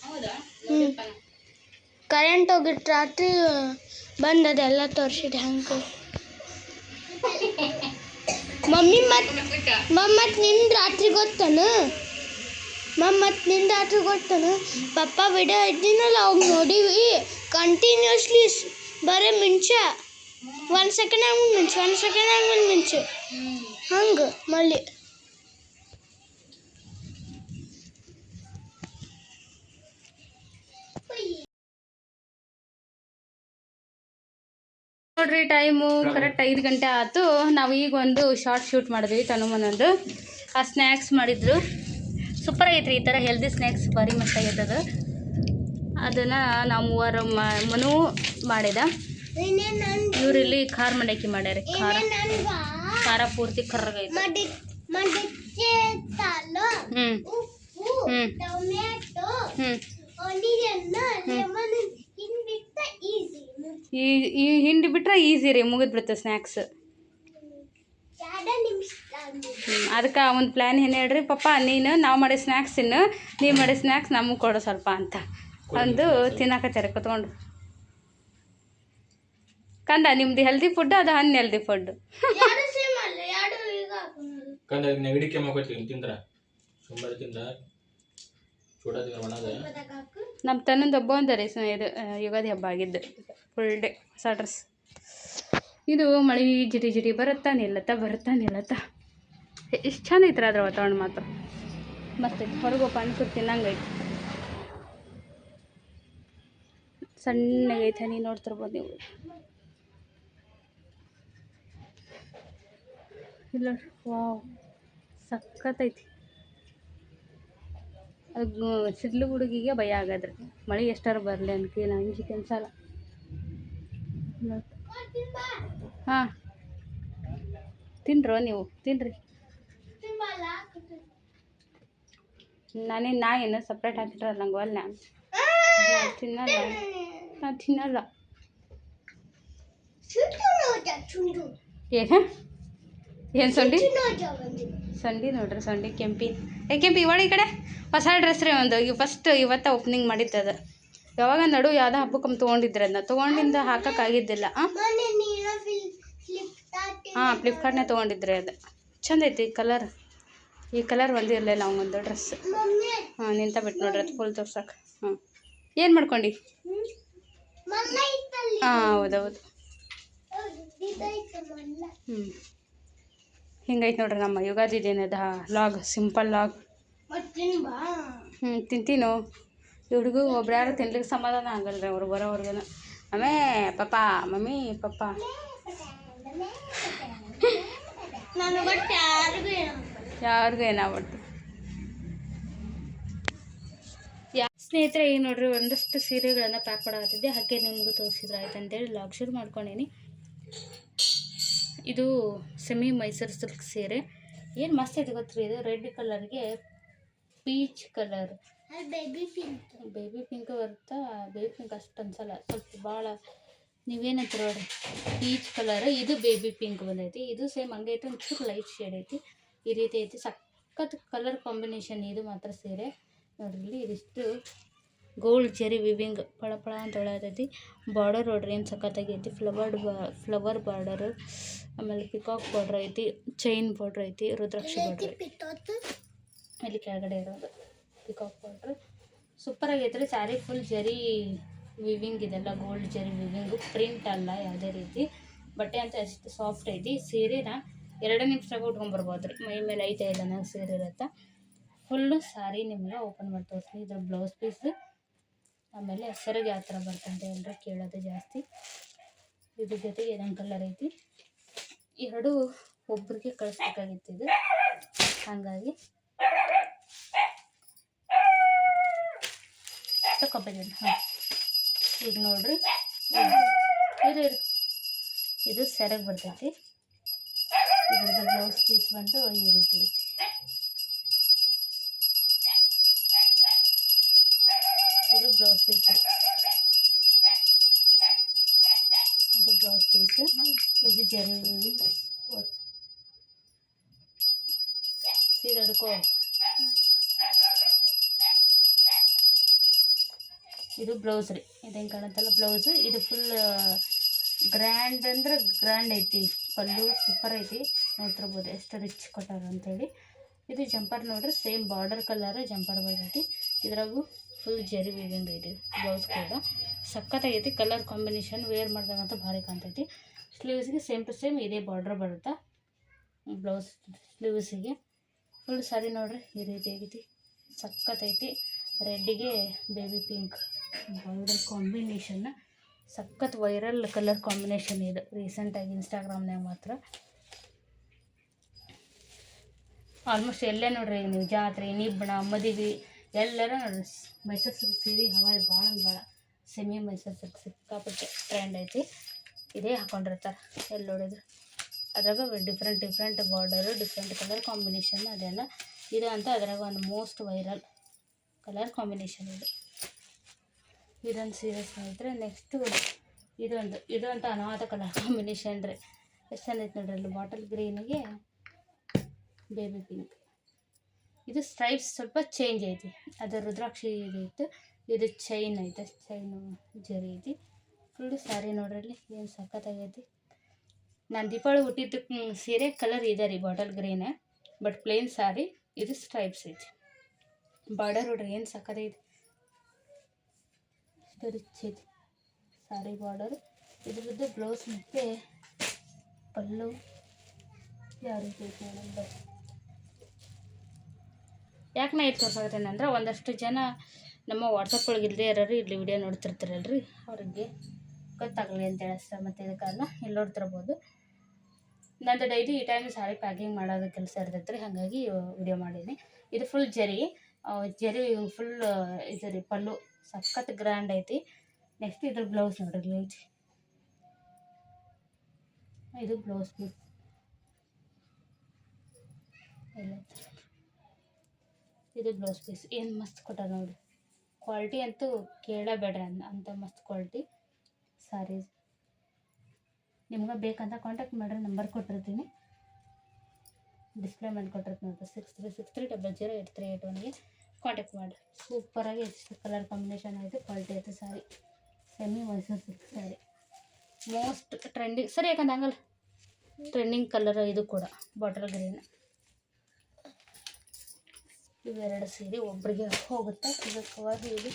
ಹೌದಾ? ಕರೆಂಟ್ ಹೋಗಿಟ್ಟು ರಾತ್ರಿ ಬಂದದೆಲ್ಲ ತೋರಿಸಿದೆ ಹಂಗೆ. ಮಮ್ಮಿ ಮತ್ತು ನಿನ್ನ ರಾತ್ರಿ ಗೊತ್ತಾನು? ಮತ್ತು ನಿನ್ನ ರಾತ್ರಿ ಗೊತ್ತಾನು? ಪಪ್ಪ ವಿಡಿಯೋ ಇದ್ದೀನಲ್ಲ ಅವಾಗ ನೋಡಿವಿ, ಕಂಟಿನ್ಯೂಸ್ಲಿ ಬರೀ ಮಿಂಚ. 1 ಸೆಕೆಂಡ್ ಆದ್ಮೇಲೆ ಮಿಂಚು, 1 ಸೆಕೆಂಡ್ ಆದ್ಮೇಲೆ ಮಿಂಚು, ಹಂಗೆ ಮళ్ళీ. ನೋಡ್ರಿ, ಟೈಮು ಕರೆಕ್ಟ್ 5 ಗಂಟೆ ಆಯ್ತು. ನಾವು ಈಗ ಒಂದು ಶಾರ್ಟ್ ಶೂಟ್ ಮಾಡಿದ್ವಿ ತನುಮನೊಂದು. ಆ ಸ್ನ್ಯಾಕ್ಸ್ ಮಾಡಿದ್ರು, ಸೂಪರ್ ಆಗೈತ್ರಿ. ಈ ಥರ ಹೆಲ್ದಿ ಸ್ನ್ಯಾಕ್ಸ್ ಭಾರಿ ಮಸ್ತ್ ಆಗೈತದ. ಅದನ್ನು ನಾವು ಮೂವರು ಮನು ಮಾಡಿದ. ಇವರಿಲ್ಲಿ ಖಾರ ಮಂಡಕ್ಕಿ ಮಾಡ್ಯಾರ. ಖಾರ ಪೂರ್ತಿ ಕರ್ರಗೈತೆ. ಈ ಹಿಂಡಿ ಬಿಟ್ರೆ ಈಸಿ ರೀ, ಮುಗಿದ್ಬಿಡುತ್ತೆ ಸ್ನ್ಯಾಕ್ಸ್. ಅದಕ್ಕೆ ಒಂದು ಪ್ಲ್ಯಾನ್ ಏನು ಹೇಳ್ರಿ ಪಪ್ಪ, ನಾವು ಮಾಡೋ ಸ್ನ್ಯಾಕ್ಸ್ ತಿನ್ನು, ನೀವು ಮಾಡೋ ಸ್ನ್ಯಾಕ್ಸ್ ನಮಗೆ ಕೊಡು ಸ್ವಲ್ಪ ಅಂತ ಒಂದು ತಿನ್ನಕತ್ತಾರೆ ಕುತ್ಕೊಂಡು. ಕಂದ, ನಿಮ್ದು ಹೆಲ್ದಿ ಫುಡ್, ಅದು ಅನ್ಹೆಲ್ದಿ ಫುಡ್. ನೆಗಡಿ ಕೆಮ್ಮು ತಿಂದ್ರ ಸುಮ್ಮನೆ ತಿಂದ್ರ ಚೂಡೋದಿಲ್ಲ ಒಣದ. ನಮ್ಮ ತನ್ನೊಂದು ಹಬ್ಬ ಅಂತಾರೆ ಇದು ಯುಗಾದಿ ಹಬ್ಬ ಆಗಿದ್ದು, ಫುಲ್ ಡೇ ಹೊಸ ಡ್ರೆಸ್. ಇದು ಮಳೆ ಜಿಟಿ ಜಿಟಿ ಬರುತ್ತಾ ನಿಲ್ಲತ್ತಾ. ಎಷ್ಟು ಚಂದ ಐತ್ರ ಅದ್ರ ವಾತಾವರಣ ಮಾತ್ರ ಮಸ್ತ್ ಐತಿ. ಹೊರಗೆ ಪಾನಿಪುರಿ ತಿನ್ನಂಗೈತಿ, ಸಣ್ಣಗೈತೆ. ಹನಿ ನೋಡ್ತಿರ್ಬೋದು ನೀವು. ಇಲ್ಲ ವಾವ್, ಸಖತ್ತೈತಿ. ಅದು ಸಿಡ್ಲು ಹುಡುಗಿಗೆ ಭಯ ಆಗಾದ್ರಿ, ಮಳೆ ಎಷ್ಟಾರು ಬರಲಿ ಅನ್ಕಿ ನಾ ಅಂಜಿಕೆ ಅನ್ಸಲ್ಲ. ಹಾಂ, ತಿನ್ರೋ ನೀವು, ತಿನ್ನಿರಿ. ನಾನೇನು ಸಪ್ರೇಟ್ ಹಾಕಿಟ್ರಲ್ಲ ನಂಗೆ ಒಲ್ಲ, ನಾನು ತಿನ್ನಲ್ಲ. ಏನು ಸಂಡಿ ನೋಡ್ರಿ, ಸಂಡಿ ಕೆಂಪಿ ಒಳಗೆ ಈ ಕಡೆ ಹೊಸ ಡ್ರೆಸ್ ರೀ ಒಂದು. ಇವತ್ತು ಓಪನಿಂಗ್ ಮಾಡಿದ್ದದು. ಯಾವಾಗ ನಡು ಯಾವುದೋ ಹಬ್ಬಕ್ಕೆ ತೊಗೊಂಡಿದ್ರೆ ಅದನ್ನ ತೊಗೊಂಡಿಂದ ಹಾಕೋಕ್ಕಾಗಿದ್ದಿಲ್ಲ. ಹಾಂ, ಫ್ಲಿಪ್ಕಾರ್ಟ್ನೇ ತೊಗೊಂಡಿದ್ರೆ ಅದು ಚಂದ ಐತಿ ಕಲರ್. ಈ ಕಲರ್ ಒಂದು ಇರಲಿಲ್ಲ ಅವಂಗೊಂದು ಡ್ರೆಸ್. ಹಾಂ, ನಿಂತ ಬಿಟ್ಟು ನೋಡ್ರಿ ಅದು ಫುಲ್ ತೋರ್ಸಕ್ಕೆ. ಹಾಂ, ಏನು ಮಾಡ್ಕೊಂಡು? ಹಾಂ, ಹೌದೌದು. ಹಿಂಗೈತೆ ನೋಡ್ರಿ ನಮ್ಮ ಯುಗಾದಿ ದಿನದ ಲಾಗ್, ಸಿಂಪಲ್ ಲಾಗ್. ತಿಂತೀನೋ ಹುಡುಗು ಒಬ್ರು ಯಾರು ತಿನ್ಲಿಕ್ಕೆ ಸಮಾಧಾನ ಆಗಲ್ರಿ ಅವ್ರು ಬರೋವ್ರಿಗೂ. ಪಪ್ಪ ಮಮ್ಮಿ ಪಪ್ಪ ಯಾರಿಗೂ ಏನಾಗ್ಬಿಡ್ತು. ಸ್ನೇಹಿತರೆ, ಈಗ ನೋಡ್ರಿ ಒಂದಷ್ಟು ಸೀರೆಗಳನ್ನು ಪ್ಯಾಕ್ ಮಾಡಾಕತ್ತಿದ್ದೆ, ಹಾಗೆ ನಿಮಗೂ ತೋರಿಸಿದ್ರೆ ಆಯ್ತು ಅಂತೇಳಿ ಲಾಗ್ ಶುರು ಮಾಡ್ಕೊಂಡೀನಿ. ಇದು ಸೆಮಿ ಮೈಸೂರು ಸಿಲ್ಕ್ ಸೀರೆ, ಏನು ಮಸ್ತ್ ಐತೆ ಗೊತ್ತ್ರಿ. ಇದು ರೆಡ್ ಕಲರ್ಗೆ ಪೀಚ್ ಕಲರ್, ಬೇಬಿ ಪಿಂಕ್ ಬರುತ್ತಾ. ಬೇಬಿ ಪಿಂಕ್ ಅಷ್ಟು ಅನ್ಸಲ್ಲ, ಸ್ವಲ್ಪ ಭಾಳ ನೀವೇನಂತೀರ ನೋಡ್ರಿ. ಪೀಚ್ ಕಲರ್, ಇದು ಬೇಬಿ ಪಿಂಕ್ ಬಂದೈತಿ. ಇದು ಸೇಮ್ ಹಂಗೆ ಐತೆ, ಒಂಚೂರು ಲೈಟ್ ಶೇಡ್ ಐತಿ. ಈ ರೀತಿ ಐತಿ, ಸಖತ್ ಕಲರ್ ಕಾಂಬಿನೇಷನ್ ಇದು ಮಾತ್ರ ಸೀರೆ ನೋಡ್ರಿ. ಇಲ್ಲಿ ಇದಿಷ್ಟು ಗೋಲ್ಡ್ ಜೆರಿ ವಿವಿಂಗ್ ಪಳ ಅಂತ ಹೊಳತೈತಿ. ಬಾರ್ಡರ್ ನೋಡ್ರಿ ಏನು ಸಖತ್ತಾಗೈತಿ. ಫ್ಲವರ್ ಬಾರ್ಡರ್, ಆಮೇಲೆ ಪಿಕಾಕ್ ಬಾರ್ಡ್ರ್ ಐತಿ, ಚೈನ್ ಬಾರ್ಡ್ರ್ ಐತಿ, ರುದ್ರಾಕ್ಷಿ ಬಾರ್ಡ್ರ್ ಐತಿ. ಇಲ್ಲಿ ಕೆಳಗಡೆ ಇರೋದು ಪಿಕಾಕ್ ಬಾರ್ಡ್ರ್. ಸೂಪರ್ ಆಗೈತೆ ರೀ ಸ್ಯಾರಿ. ಫುಲ್ ಜರಿ ವಿವಿಂಗ್ ಇದೆಲ್ಲ ಗೋಲ್ಡ್ ಜರಿ ವಿವಿಂಗು, ಪ್ರಿಂಟ್ ಅಲ್ಲ ಯಾವುದೇ ರೀತಿ. ಬಟ್ಟೆ ಅಂತ ಎಷ್ಟು ಸಾಫ್ಟ್ ಐತಿ. ಸೀರೆನ 2 ನಿಮಿಷದಾಗ ಉಟ್ಕೊಂಡ್ಬರ್ಬೋದು ರೀ. ಮೈ ಮೇಲೆ ಐತೆ ಇಲ್ಲ ನಂಗೆ ಸೀರೆ ಇರುತ್ತೆ. ಫುಲ್ಲು ಸ್ಯಾರಿ ನಿಮ್ಗೆ ಓಪನ್ ಮಾಡಿ ತೋರಿಸ್ತೀನಿ. ಇದ್ರ ಬ್ಲೌಸ್ ಪೀಸ್, ಆಮೇಲೆ ಸೆರಗು ಯಾವ ಥರ ಬರ್ತಂತೆ ಎಲ್ಲರೂ ಕೇಳೋದು ಜಾಸ್ತಿ. ಇದ್ರ ಜೊತೆಗೆ ಇದೊಂದು ಕಲರ್ ಐತಿ. ಎರಡು ಒಬ್ರಿಗೆ ಕಳಿಸ್ಬೇಕಾಗಿತ್ತು ಇದು, ಹಾಗಾಗಿ ತಗೊಬೇಕಿಲ್ಲ. ಹಾಂ, ಈಗ ನೋಡ್ರಿ ಇದು ಸೆರಗು ಬರ್ತೈತಿ. ಇದ್ರದ್ದು ಬ್ಲೌಸ್ ಪೀಸ್ ಬಂದು ಈ ರೀತಿ ಐತಿ. ಇದು ಬ್ಲೌಸ್ ಪೀಸ್, ಇದು ಬ್ಲೌಸ್ ಪೀಸ್. ಇದು ಜರಿ ಸೀರೆ ಹಿಡ್ಕೋ. ಇದು ಬ್ಲೌಸ್ ರೀ. ಇದೇನು ಕಾಣುತ್ತಲ್ಲ ಬ್ಲೌಸು. ಇದು ಫುಲ್ ಗ್ರ್ಯಾಂಡ್ ಅಂದ್ರೆ ಗ್ರ್ಯಾಂಡ್ ಐತಿ. ಪಲ್ಲು ಸೂಪರ್ ಐತಿ, ನೋಡ್ತಿರ್ಬೋದು ಎಷ್ಟು ರಿಚ್ ಕೊಟ್ಟಾರ ಅಂತೇಳಿ. ಇದು ಜಂಪರ್ ನೋಡ್ರಿ, ಸೇಮ್ ಬಾರ್ಡರ್ ಕಲರ್ ಜಂಪರ್ ಬರ್ತೈತಿ. ಇದ್ರಾಗೂ ಫುಲ್ ಜರಿ ವಿವಿಂಗ್ ಐತಿ. ಬ್ಲೌಸ್ ಕೂಡ ಸಖತ್ತಾಗೈತಿ. ಕಲರ್ ಕಾಂಬಿನೇಷನ್ ವೇರ್ ಮಾಡಿದಾಗಂತೂ ಭಾರಿ ಕಾಣ್ತೈತಿ. ಸ್ಲೀವ್ಸ್ಗೆ ಸೇಮ್ ಟು ಸೇಮ್ ಇದೇ ಬಾರ್ಡ್ರ್ ಬರುತ್ತೆ. ಬ್ಲೌಸ್ ಸ್ಲೀವ್ಸಿಗೆ ಫುಲ್ ಸಾರಿ ನೋಡ್ರಿ ಈ ರೀತಿ ಆಗೈತಿ. ಸಖತ್ತೈತಿ. ರೆಡ್ಡಿಗೆ ಬೇಬಿ ಪಿಂಕ್ ಬಾರ್ಡರ್ ಕಾಂಬಿನೇಷನ್ ಸಖತ್ ವೈರಲ್ ಕಲರ್ ಕಾಂಬಿನೇಷನ್. ಇದು ರೀಸೆಂಟಾಗಿ ಇನ್ಸ್ಟಾಗ್ರಾಮ್ನಾಗ ಮಾತ್ರ ಆಲ್ಮೋಸ್ಟ್ ಎಲ್ಲೇ ನೋಡ್ರಿ ನೀವು ಜಾತ್ರೆ, ನಿಬ್ಬಣ, ಮದುವೆ ಎಲ್ಲರೂ ನೋಡ್ರಿ ಮೈಸೂರು ಸಿಲ್ಕ್ ಸೀರೆ ಹವಾ ಭಾಳ ಭಾಳ. ಸೆಮಿ ಮೈಸೂರು ಸಿಲ್ಕ್ ಸಿಕ್ಕಾಪಟ್ಟೆ ಟ್ರೆಂಡ್ ಐತಿ. ಇದೇ ಹಾಕೊಂಡಿರ್ತಾರೆ ಎಲ್ಲಿ ನೋಡಿದ್ರು. ಅದ್ರಾಗ different border, different colour combination ಅದೆಲ್ಲ ಇದು ಅಂತ. ಅದ್ರಾಗ ಒಂದು ಮೋಸ್ಟ್ ವೈರಲ್ ಕಲರ್ ಕಾಂಬಿನೇಷನ್ ಇದು. ಇದೊಂದು ಸೀರೆ ಸ್ನೇಹಿತರೆ. ನೆಕ್ಸ್ಟು ಇದು ಅಂತ ಅನಾಥ ಕಲರ್ ಕಾಂಬಿನೇಷನ್ ರೀ. ಎಷ್ಟು ಚೆಂದ ಐತೆ ನೋಡ್ರಿ. ಅಲ್ಲಿ ಬಾಟಲ್ ಗ್ರೀನಿಗೆ ಬೇಬಿ ಪಿಂಕ್. ಇದು ಸ್ಟ್ರೈಪ್ಸ್ ಸ್ವಲ್ಪ ಚೇಂಜ್ ಐತಿ. ಅದು ರುದ್ರಾಕ್ಷಿ ಇದೈತೆ. ಇದು ಚೈನ್ ಐತೆ, ಚೈನು ಜರಿ ಐತಿ. ಫುಲ್ಲು ಸ್ಯಾರಿ ನೋಡ್ರಲ್ಲಿ ಏನು ಸಖತ್ತಾಗೈತಿ. ನಾನು ದೀಪಾವಳಿ ಹುಟ್ಟಿದ್ದು ಸೀರೆ ಕಲರ್ ಇದೆ ರೀ, bottle green. But plain sari. ಇದು ಸ್ಟ್ರೈಪ್ಸ್ ಐತಿ. ಬಾರ್ಡರ್ ನೋಡ್ರಿ ಏನು ಸಖತ್ತೈತಿ, ಎಷ್ಟು ರಿಚ್ ಐತಿ ಸ್ಯಾರಿ ಬಾರ್ಡರ್. ಇದ್ರದ್ದು ಬ್ಲೌಸ್ ಮತ್ತು ಪಲ್ಲು ಯಾವ ರೀತಿ ಐತಿ ನೋಡೋದು. ಯಾಕೆ ನಾ ಇದು ತೋರ್ಸಾಕತ್ತೇನೆ ಅಂದ್ರೆ ಒಂದಷ್ಟು ಜನ ನಮ್ಮ ವಾಟ್ಸಪ್ ಒಳಗೆ ಇಲ್ಲದೆ ಇರೋರು ಇಲ್ಲಿ ವಿಡಿಯೋ ನೋಡ್ತಿರ್ತಾರಲ್ರಿ, ಅವ್ರಿಗೆ ಗೊತ್ತಾಗಲಿ ಅಂತೇಳಿ ಅಷ್ಟೇ. ಮತ್ತು ಇದಕ್ಕೆಲ್ಲ ಇಲ್ಲಿ ನೋಡ್ತಿರ್ಬೋದು. ನಂದು ಡೈಲಿ ಈ ಟೈಮ್ ಸ್ಯಾರಿ ಪ್ಯಾಕಿಂಗ್ ಮಾಡೋದು ಕೆಲಸ ಇರ್ತೈತೆ ರೀ, ಹಾಗಾಗಿ ವಿಡಿಯೋ ಮಾಡೀನಿ. ಇದು ಫುಲ್ ಜರಿ ಫುಲ್ ಇದು ರೀ ಪಲ್ಲು ಸಖತ್ ಗ್ರ್ಯಾಂಡ್ ಐತಿ. ನೆಕ್ಸ್ಟ್ ಇದ್ರ ಬ್ಲೌಸ್ ನೋಡ್ರಿ ಐತಿ. ಇದು ಬ್ಲೌಸ್ ಪೀಸ್ ಎಲ್ಲ. ಇದು ಬ್ಲೌಸ್ ಪೀಸ್ ಏನು ಮಸ್ತ್ ಕೊಟ್ಟ ನೋಡಿ. ಕ್ವಾಲಿಟಿ ಅಂತೂ ಕೇಳಬೇಡ ಅಂತ ಮಸ್ತ್ ಕ್ವಾಲಿಟಿ ಸ್ಯಾರೀಸ್. ನಿಮ್ಗೆ ಬೇಕಂತ ಕಾಂಟ್ಯಾಕ್ಟ್ ಮಾಡಿರಿ, ನಂಬರ್ ಕೊಟ್ಟಿರ್ತೀನಿ, ಡಿಸ್ಪ್ಲೇ ಮಾಡಿ ಕೊಟ್ಟಿರ್ತೀನಿ ನೋಡಿರಿ. 6363008381ಗೆ ಕಾಂಟ್ಯಾಕ್ಟ್ ಮಾಡಿರಿ. ಸೂಪರಾಗಿ ಎಷ್ಟು ಕಲರ್ ಕಾಂಬಿನೇಷನ್ ಆಯಿತು, ಕ್ವಾಲಿಟಿ ಆಯಿತು sari. Semi Mysuru silk sari most trending ಸರಿ. ಯಾಕಂದ್ರೆ ಹಂಗಲ್ಲ ಟ್ರೆಂಡಿಂಗ್ ಕಲರ್ ಇದು ಕೂಡ ಬಾಟಲ್ ಗ್ರೀನ್. ಇವೆರಡು ಸೀರೆ ಒಬ್ಬರಿಗೆ ಹೋಗುತ್ತೆ. ಇದು ಕವರ್ ಇದು.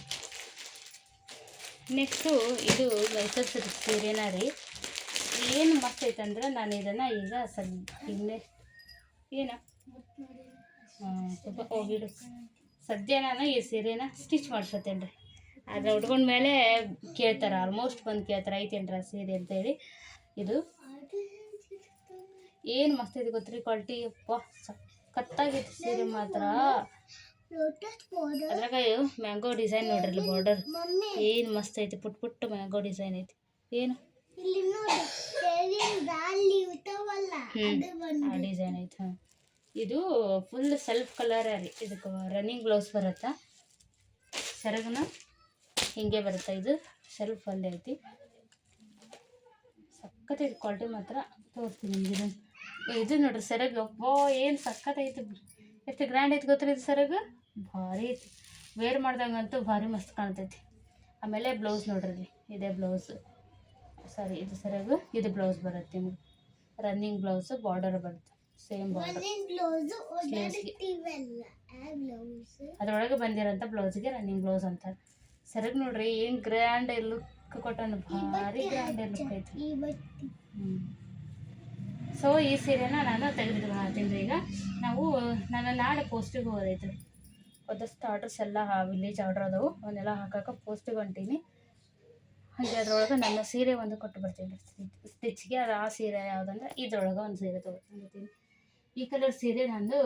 ನೆಕ್ಸ್ಟು ಇದು ಮೈಸೂರು ಸಿಲ್ಕ್ ಸೀರೆನ ರೀ. ಏನು ಮಸ್ತ್ ಐತಂದ್ರೆ ನಾನು ಇದನ್ನು ಈಗ ಸ್ವಲ್ಪ ಹೋಗಿಡು ಸದ್ಯ ನಾನು ಈ ಸೀರೆನ ಸ್ಟಿಚ್ ಮಾಡ್ಸತ್ತೇನೆ ರೀ. ಆದರೆ ಉಟ್ಕೊಂಡ್ಮೇಲೆ ಕೇಳ್ತಾರೆ, ಆಲ್ಮೋಸ್ಟ್ ಬಂದು ಕೇಳ್ತಾರೆ ಐತೇನ್ರ ಸೀರೆ ಅಂತೇಳಿ. ಇದು ಏನು ಮಸ್ತ್ ಐತಿ ಗೊತ್ತ್ರಿ ಕ್ವಾಲಿಟಿ. ಸಖತ್ತಾಗೈತಿ ಸೀರೆ ಮಾತ್ರ. ಅದ್ರಾಗ ಮ್ಯಾಂಗೋ ಡಿಸೈನ್ ನೋಡ್ರಿ ಬಾರ್ಡರ್ ಏನು ಮಸ್ತ್ ಐತಿ. ಪುಟ್ಟ ಮ್ಯಾಂಗೋ ಡಿಸೈನ್ ಐತಿ. ಏನು ಆ ಡಿಸೈನ್ ಐತಿ. ಹಾಂ, ಇದು ಫುಲ್ ಸೆಲ್ಫ್ ಕಲರ್ ರೀ. ಇದಕ್ಕೆ ರನ್ನಿಂಗ್ ಬ್ಲೌಸ್ ಬರುತ್ತಾ, ಸೆರಗನ ಹಿಂಗೆ ಬರುತ್ತೆ. ಇದು ಸೆಲ್ಫ್ ಅಲ್ಲೇ ಐತಿ. ಸಖತ್ತೈತಿ ಕ್ವಾಲಿಟಿ ಮಾತ್ರ. ತೋರಿಸ್ತೀನಿ ನಿಮ್ಗೆ. ಇದು ನೋಡ್ರಿ ಸೆರಗು. ಅಬ್ಬೋ ಏನು ಸಖತ್ತೈತಿ, ಎಷ್ಟು ಗ್ರ್ಯಾಂಡ್ ಐತಿ ಗೊತ್ತ್ರಿ ಇದು ಸೆರಗು. ಭಾರಿ ಐತಿ, ವೇರ್ ಮಾಡ್ದಂಗಂತೂ ಭಾರಿ ಮಸ್ತ್ ಕಾಣ್ತೈತಿ. ಆಮೇಲೆ ಬ್ಲೌಸ್ ನೋಡ್ರಿ, ಇದೇ ಬ್ಲೌಸ್. ಸಾರಿ, ಇದು ಸೆರಗು, ಇದು ಬ್ಲೌಸ್ ಬರುತ್ತೆ ನಿಮ್ಗೆ. ರನ್ನಿಂಗ್ ಬ್ಲೌಸು, ಬಾರ್ಡರ್ ಬರುತ್ತೆ ಸೇಮ್ ಬಾರ್ಡರ್. ಅದ್ರೊಳಗೆ ಬಂದಿರೋಂಥ ಬ್ಲೌಸ್ಗೆ ರನ್ನಿಂಗ್ ಬ್ಲೌಸ್ ಅಂತಾರೆ. ಸೆರಗ್ ನೋಡ್ರಿ ಏನು ಗ್ರ್ಯಾಂಡ್ ಲುಕ್ ಕೊಟ್ಟನು, ಭಾರಿ ಗ್ರ್ಯಾಂಡ್ ಲುಕ್ ಐತಿ. ಸೊ ಈ ಸೀರೆನ ನಾನು ತೆಗೆದುಕೊಳ್ತೀನಿ ರೀ. ಈಗ ನಾನು ನಾಳೆ ಪೋಸ್ಟಿಗೆ ಹೋಗೋದೈತೆ ರೀ. ಒಂದಷ್ಟು ಆರ್ಡ್ರಸ್ ಎಲ್ಲ ವಿಲೇಜ್ ಆರ್ಡ್ರ್ ಅದಾವು, ಅವನ್ನೆಲ್ಲ ಹಾಕಕ್ಕೆ ಪೋಸ್ಟಿಗೆ ಹೊಂಟೀನಿ. ಹಾಗೆ ಅದ್ರೊಳಗೆ ನನ್ನ ಸೀರೆ ಒಂದು ಕೊಟ್ಟು ಬರ್ತೀನಿ ಸ್ಟಿಚ್ಗೆ. ಆ ಸೀರೆ ಯಾವುದಂದ್ರೆ ಇದ್ರೊಳಗೆ ಒಂದು ಸೀರೆ ತೊಗೊತೀನಿ. ಈ ಕಲರ್ ಸೀರೆ ನಂದು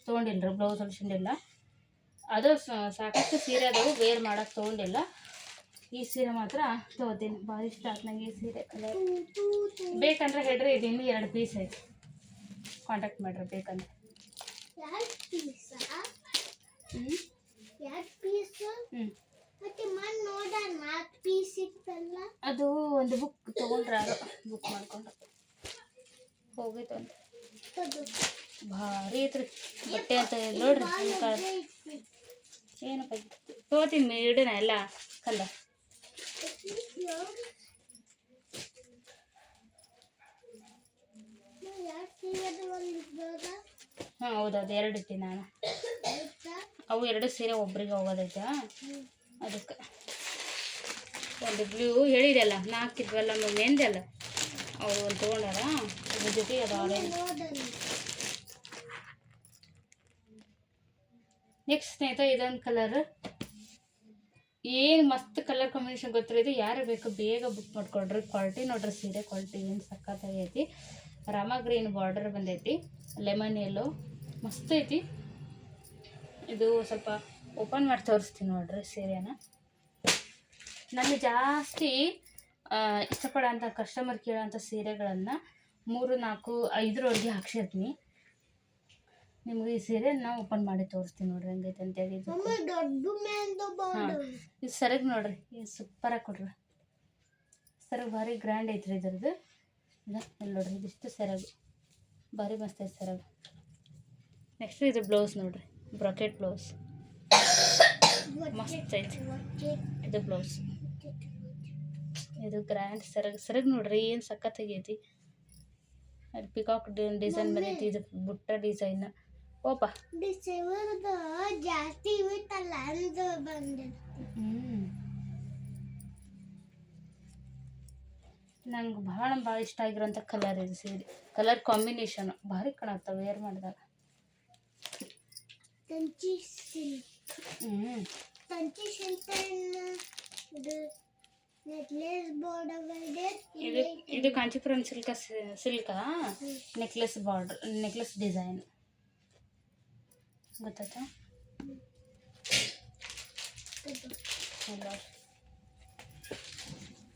ತೊಗೊಂಡಿಲ್ಲ ರೀ, ಬ್ಲೌಸ್ ಹೊಲ್ಸಿಲ್ಲ. ಅದು ಸಾಕಷ್ಟು ಸೀರೆ ಅದಾವು, ವೇರ್ ಮಾಡೋಕ್ಕೆ ತೊಗೊಂಡಿಲ್ಲ. ಈ ಸೀರೆ ಮಾತ್ರ ತೊಗೋತೀನಿ, ಭಾರಿ ಇಷ್ಟ ಆಯ್ತು ನನಗೆ ಈ ಸೀರೆ ಕಲರ್. ಬೇಕಂದ್ರೆ ಹೇಳ್ರಿ, ಇದು ಇನ್ನೂ 2 ಪೀಸ್ ಐತಿ, ಕಾಂಟ್ಯಾಕ್ಟ್ ಮಾಡ್ರಿ ಬೇಕಂದ್ರೆ. ಅದು ಒಂದು ಬುಕ್ ತೊಗೊಂಡ್ರೆ ಬುಕ್ ಮಾಡ್ಕೊಂಡು ಹೋಗಿತ್ತು ಅಂತ. ಭಾರಿ ಐತ್ರಿ ಬಟ್ಟೆ ಅಂತ ನೋಡ್ರಿ. ಏನಪ್ಪ ತೊಗೋತೀನಿ ಇಡೋಣ ಎಲ್ಲ ಕಲ್ಲ. ಹಾಂ ಹೌದೌದು, 2 ಇಟ್ಟಿ ನಾನು. ಅವು 2 ಸೀರೆ ಒಬ್ರಿಗೆ ಹೋಗೋದೈತೆ, ಅದಕ್ಕೆ ಒಂದು ಬ್ಲೂ ಹೇಳಿದೆಲ್ಲ 4 ಇದ್ವಲ್ಲ ಮೆಂದೆಲ್ಲ, ಅವ್ರು ಒಂದು ತೊಗೊಂಡಾರ. ಅದ್ರ ಜೊತೆ ಅದು ಆರೆಂಜ್. ನೆಕ್ಸ್ಟ್ ಸ್ನೇಹಿತರೆ, ಇದೊಂದು ಕಲರ್ ಏನು ಮಸ್ತ್ ಕಲರ್ ಕಾಂಬಿನೇಷನ್ ಗೊತ್ತಿರೋ. ಇದು ಯಾರು ಬೇಕು ಬೇಗ ಬುಕ್ ಮಾಡ್ಕೊಡ್ರಿ. ಕ್ವಾಲಿಟಿ ನೋಡ್ರಿ, ಸೀರೆ ಕ್ವಾಲಿಟಿ ಏನು ಸಖತ್ತಾಗೈತಿ. ರಾಮ ಗ್ರೀನ್ ಬಾರ್ಡರ್ ಬಂದೈತಿ, ಲೆಮನ್ ಎಲ್ಲೋ ಮಸ್ತ್ ಐತಿ. ಇದು ಸ್ವಲ್ಪ ಓಪನ್ ಮಾಡಿ ತೋರಿಸ್ತೀನಿ ನೋಡ್ರಿ ಸೀರೆನ. ನನಗೆ ಜಾಸ್ತಿ ಇಷ್ಟಪಡೋಂಥ ಕಸ್ಟಮರ್ ಕೇಳೋಂಥ ಸೀರೆಗಳನ್ನು 3, 4, 5ರವರೆಗೆ ಹಾಕ್ಸಿರ್ತೀನಿ. ನಿಮ್ಗೆ ಈ ಸೀರೆ ನಾವು ಓಪನ್ ಮಾಡಿ ತೋರಿಸ್ತೀನಿ ನೋಡ್ರಿ ಹಂಗೈತೆ ಅಂತೇಳಿ. ಇದು ಸೆರಗ್ ನೋಡ್ರಿ, ಇದು ಸೂಪರಾಗಿ ಕೊಡ್ರಿ. ಸೆರಗ್ ಭಾರಿ ಗ್ರ್ಯಾಂಡ್ ಐತ್ರಿ ಇದ್ರದ್ದು. ಇಲ್ಲಿ ನೋಡ್ರಿ, ಇದಿಷ್ಟು ಸೆರಗು ಭಾರಿ ಮಸ್ತ್ ಐತೆ ಸೆರಗು. ನೆಕ್ಸ್ಟ್ ಇದು ಬ್ಲೌಸ್ ನೋಡ್ರಿ, ಬ್ರಾಕೆಟ್ ಬ್ಲೌಸ್ ಮಸ್ತ್ ಐತಿ. ಇದು ಬ್ಲೌಸ್, ಇದು ಗ್ರ್ಯಾಂಡ್ ಸೆರಗ್ ನೋಡ್ರಿ ಏನು ಸಖತ್ತಾಗೈತಿ. ಅದು ಪಿಕಾಕ್ ಡಿಸೈನ್ ಬಂದೈತಿ, ಇದು ಬುಟ್ಟ ಡಿಸೈನ್. ಓಪ ಜಾಸ್ತಿ ನಂಗೆ ಭಾಳ ಇಷ್ಟ ಆಗಿರೋಂಥ ಕಲರ್ ಇದು ಸೀರೆ. ಕಲರ್ ಕಾಂಬಿನೇಷನ್ ಭಾರಿ ಕಾಣುತ್ತೆ ವೇರ್ ಮಾಡಿದಾಗ. ಇದು ಕಾಂಚೀಪುರಂ ಸಿಲ್ಕಾ ನೆಕ್ಲೆಸ್ ಬಾರ್ಡರ್, ನೆಕ್ಲೆಸ್ ಡಿಸೈನ್ ಗೊತ್ತಾಯ್ತಾ?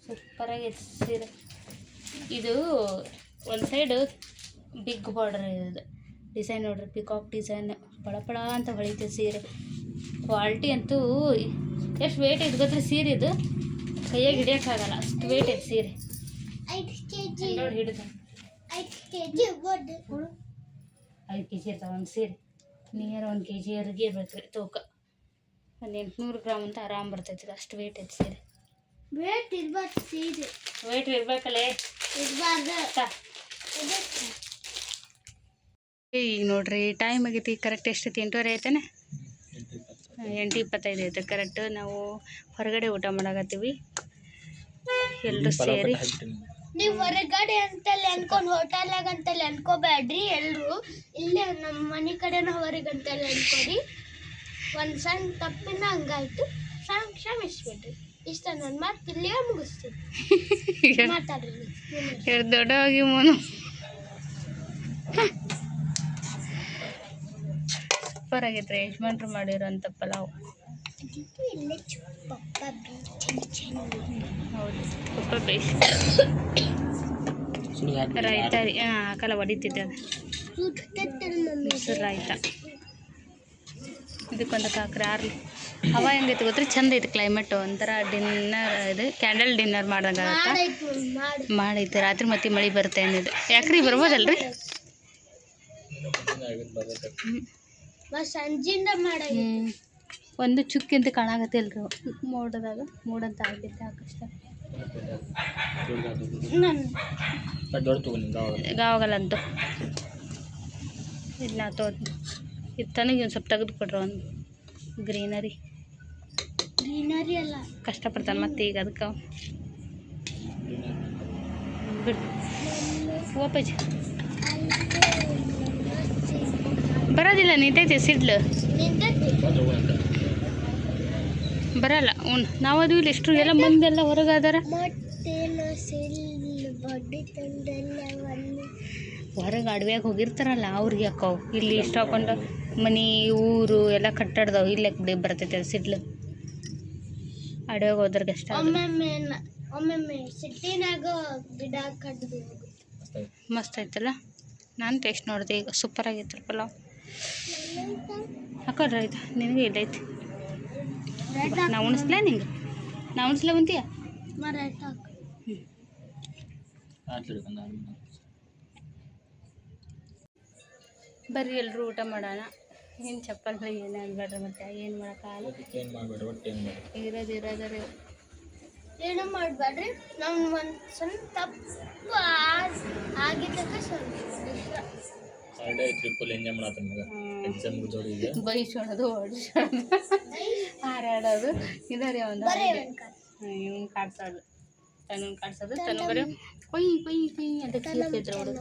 ಸೂಪರಾಗೈತೆ ಸೀರೆ. ಇದು ಒಂದು ಸೈಡು ಬಿಗ್ ಬಾರ್ಡರ್ ಇದೆ ಡಿಸೈನ್ ನೋಡ್ರಿ, ಪಿಕಾಕ್ ಡಿಸೈನ್ ಪಳ ಅಂತ ಹೊಳಿತೆ ಸೀರೆ. ಕ್ವಾಲಿಟಿ ಅಂತೂ ಎಷ್ಟು ವೇಟ್ ಐತೆ ಗೊತ್ತ್ರಿ ಸೀರೆ. ಇದು ಕೈಯಾಗಿ ಹಿಡಿಯೋಕ್ಕಾಗಲ್ಲ ಅಷ್ಟು ವೇಟ್ ಐತೆ ಸೀರೆ. 5 kg ನೋಡಿ ಹಿಡಿದ 5 kg 5 kg ಇರ್ತಾವೆ ಒಂದು ಸೀರೆ. ನಿಯರ್ 1 kg ವರೆಗೆ ಇರ್ಬೇಕ್ರಿ ತೂಕ. 800 ಗ್ರಾಮ್ ಅಂತ ಆರಾಮ್ ಬರ್ತೈತಿ, ಅಷ್ಟು ವೇಟ್ ಐತೆ ಸೀರೆ. ವೇಟ್ ಇರ್ಬಾರ್ದು ಸೀರೆ, ವೇಟ್ ಇರ್ಬೇಕಲ್ಲೇ ಇರ್ಬಾರ್ದು. ಈಗ ನೋಡ್ರಿ ಟೈಮ್ ಆಗೈತಿ, ಕರೆಕ್ಟ್ ಎಷ್ಟೈತಿ 8:30 ಐತೇನೆ, 8:25 ಐತೆ ಕರೆಕ್ಟ್. ನಾವು ಹೊರಗಡೆ ಊಟ ಮಾಡಾಕತ್ತೀವಿ ಎಲ್ಲರೂ ಸೇರಿ. ನೀವು ಹೊರಗಡೆ ಅಂತಲ್ಲಿ ಅನ್ಕೊಂಡು ಹೋಟೆಲಾಗ ಅಂತಲ್ಲಿ ಅನ್ಕೋಬೇಡ್ರಿ. ಎಲ್ಲರೂ ಇಲ್ಲೇ ನಮ್ಮ ಮನೆ ಕಡೆನ ಹೊರಗೆ ಅಂತಲ್ಲಿ ಅನ್ಕೊಡಿ. ಒಂದು ಸಣ್ಣ ತಪ್ಪಿನ ಹಂಗಾಯ್ತು, ಕ್ಷಮಿಸ್ಬಿಡ್ರಿ. ಇಷ್ಟ ನನ್ನ ಮಾತು ಇಲ್ಲಿಗೆ ಮುಗಿಸ್ತೀನಿ. ಮಾತಾಡ್ರಿ ಎರಡು ದೊಡ್ಡವಾಗಿ ಮೋನು. ಸೂಪರ್ ಆಗೈತ್ರಿ ಯಜಮಾನ್ರು ಮಾಡಿರೋಂಥ ಪಲಾವ್. ಹೌದು ಪಪ್ಪ ಬೇಸ್ ರಾಯ್ತ ರೀ. ಹಾಕಲ್ಲ ಹೊಡಿತಿದ್ದೆ ಅದು ಮೊಸರು ರಾಯ್ತ. ಇದಕ್ಕೊಂದು ಕಾಕ್ರೆ ಆರ್ಲಿ. ಹವಾ ಹೆಂಗೈತಿ ಗೊತ್ತ್ರಿ, ಚಂದ ಐತಿ ಕ್ಲೈಮೇಟು. ಒಂಥರ ಡಿನ್ನರ್, ಇದು ಕ್ಯಾಂಡಲ್ ಡಿನ್ನರ್ ಮಾಡ್ದಂಗೆ ಆಗುತ್ತೆ. ಮಾಡೈತೆ ರಾತ್ರಿ ಮತ್ತೆ ಮಳೆ ಬರುತ್ತೆ ಅಂದಿದ್ದು. ಯಾಕ್ರಿ ಬರ್ಬೋದಲ್ರಿ? ಸಂಜಿಂದ ಮಾಡ ಒಂದು ಚುಕ್ಕಿಂತ ಕಾಣಾಗತ್ತಿಲ್ರಿ ಮೋಡದಾಗ. ಮೂಡಂತ ಆಗೈತೆ ಆಕಾಶ. ಗಾವಾಗಲ್ಲ ಅಂತ ಇದು ನಾ ಇದು ತನಗೆ ಒಂದು ಸ್ವಲ್ಪ ತೆಗೆದು ಕೊಡ್ರಿ ಒಂದು ಗ್ರೀನರಿ ಅಲ್ಲ ಕಷ್ಟಪಡ್ತಾನೆ ಮತ್ತೆ ಈಗ ಅದಕ್ಕೆ ಬಿಡು ಓಪೇಜ್ ಬರೋದಿಲ್ಲ ನಿಂತೈತೆ ಸಿಡ್ಲು ಬರಲ್ಲ ನಾವು ಅದು ಇಲ್ಲಿ ಎಷ್ಟು ಎಲ್ಲ ಮಂದೆಲ್ಲ ಹೊರಗಾದಾರ ಹೊರಗೆ ಅಡವ್ಯಾಗ ಹೋಗಿರ್ತಾರಲ್ಲ ಅವ್ರಿಗೆ ಅಕ್ಕವು ಇಲ್ಲಿ ಇಷ್ಟು ಹಾಕೊಂಡು ಮನೆ ಊರು ಎಲ್ಲ ಕಟ್ಟಡ್ದವು ಇಲ್ಲೇ ಬಿಡಿ ಬರ್ತೈತೆ ಅದು ಸಿಡ್ಲು ಅಡವ್ಯಾಗ ಹೋದ್ರಿಗೆ ಅಷ್ಟ ಒಮ್ಮೊಮ್ಮೆ ಸಿಟ್ಟಿನಾಗ ಗಿಡ ಕಡ್ದು ಮಸ್ತ್ ಐತಲ್ಲ ನಾನು ಟೇಸ್ಟ್ ನೋಡಿದೆ ಈಗ ಸೂಪರ್ ಆಗೈತಲ್ಲ ಪಲಾವ್ ಹಾಕೋಡ್ರಿ ಆಯ್ತು ನಿನಗೆ ಇಲ್ಲೈತಿ ನಾ ಉಣಿಸ್ಲಾ ನಿಂಗೆ ನಾ ಉಣಿಸ್ಲಾ ಬಂತೀಯ ಬರ್ರಿ ಎಲ್ಲರೂ ಊಟ ಮಾಡೋಣ ಏನು ಚಪ್ಪಲ್ ಏನು ಅನ್ಬೇಡ್ರಿ ಮತ್ತೆ ಏನು ಮಾಡೋಕ್ಕಾಗಲ್ಲ ಇರೋದ್ರೆ ಏನು ಮಾಡಬೇಡ್ರಿ ನಾವು ಒಂದು ಸ್ವಲ್ಪ ತಪ್ಪು ಆಗಿದ್ದಕ್ಕೆ ಸ್ವಲ್ಪ ಸಾಟರ್ಡೆ ಟ್ರಿಪ್ಪಲ್ಲಿ ಎಂಜಾಯ್ ಮಾಡತ್ತ ಮಗ ಎಕ್ಸಾಮ್ ಜೋಡಿಗೆ ಬೈಸೋಣದು ಓಡಿಸೋಣದು ಹಾರಾಡೋದು ಇದರಿ ಒಂದು ಇವ್ನು ಕಾಡ್ಸೋದು ತನ್ನ ಕಾಡ್ಸೋದು ತನ್ನ ಬರೀ ಕೊಯ್ ಕೊಯ್ ಕೊಯ್ ಅಂತ ಕೀರ್ತಿದ್ರು ಅವರು